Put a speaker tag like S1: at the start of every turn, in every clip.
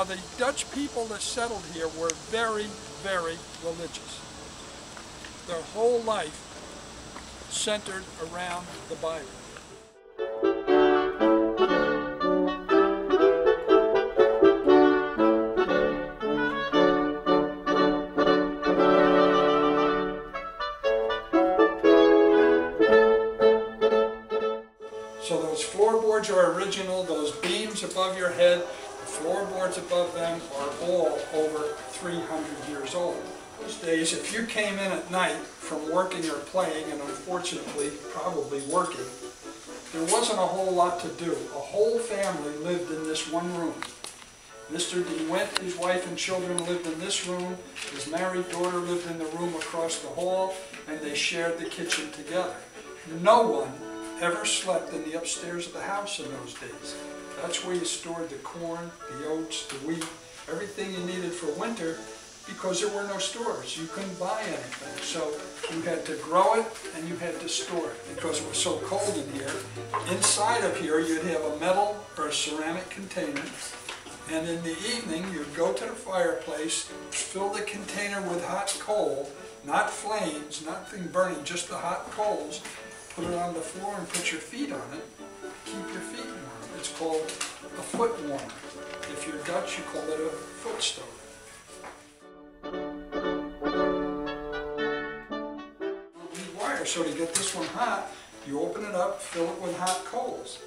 S1: Now the Dutch people that settled here were very, very religious. Their whole life centered around the Bible. So those floorboards are original, those beams above your head, the floorboards above them are all over 300 years old. Those days, if you came in at night from working or playing, and unfortunately probably working, there wasn't a whole lot to do. A whole family lived in this one room. Mr. Dewint, his wife and children lived in this room, his married daughter lived in the room across the hall, and they shared the kitchen together. No one ever slept in the upstairs of the house in those days. That's where you stored the corn, the oats, the wheat, everything you needed for winter, because there were no stores. You couldn't buy anything. So you had to grow it and you had to store it because it was so cold in here. Inside of here you'd have a metal or a ceramic container, and in the evening you'd go to the fireplace, fill the container with hot coal, not flames, nothing burning, just the hot coals, put it on the floor and put your feet on it, keep your feet warm. It's called a foot warmer. If you're Dutch, you call it a foot stove. So to get this one hot, you open it up, fill it with hot coals,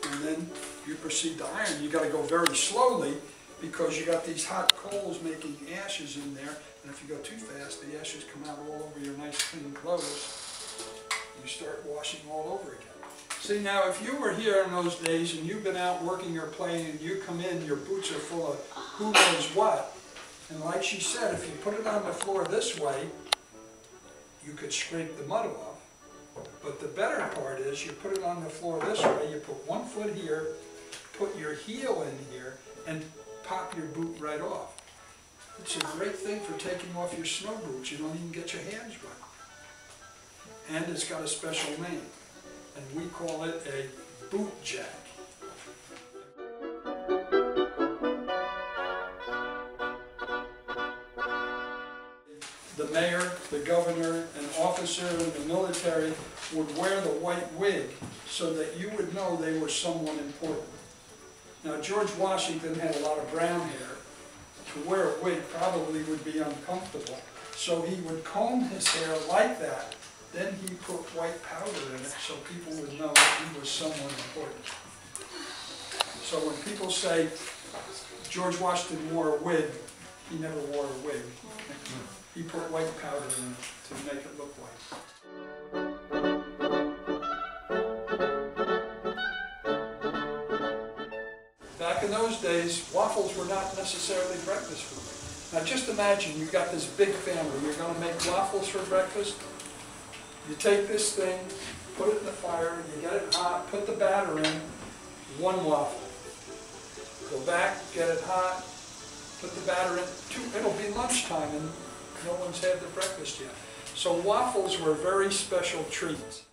S1: and then you proceed to iron. You got to go very slowly because you got these hot coals making ashes in there, and if you go too fast, the ashes come out all over your nice clean clothes. You start washing all over again. See, now if you were here in those days and you've been out working or playing and you come in, your boots are full of who knows what, and like she said, if you put it on the floor this way, you could scrape the mud off. But the better part is you put it on the floor this way, you put one foot here, put your heel in here, and pop your boot right off. It's a great thing for taking off your snow boots. You don't even get your hands wet. And it's got a special name, and we call it a boot jack. The mayor, the governor, an officer in the military would wear the white wig so that you would know they were someone important. Now George Washington had a lot of brown hair. To wear a wig probably would be uncomfortable, so he would comb his hair like that. Then he put white powder in it so people would know that he was someone important. So when people say George Washington wore a wig, he never wore a wig. He put white powder in it to make it look white. Back in those days, waffles were not necessarily breakfast food. Now just imagine you've got this big family. You're going to make waffles for breakfast. You take this thing, put it in the fire, you get it hot, put the batter in, one waffle. Go back, get it hot, put the batter in. It'll be lunchtime and no one's had their breakfast yet. So waffles were very special treats.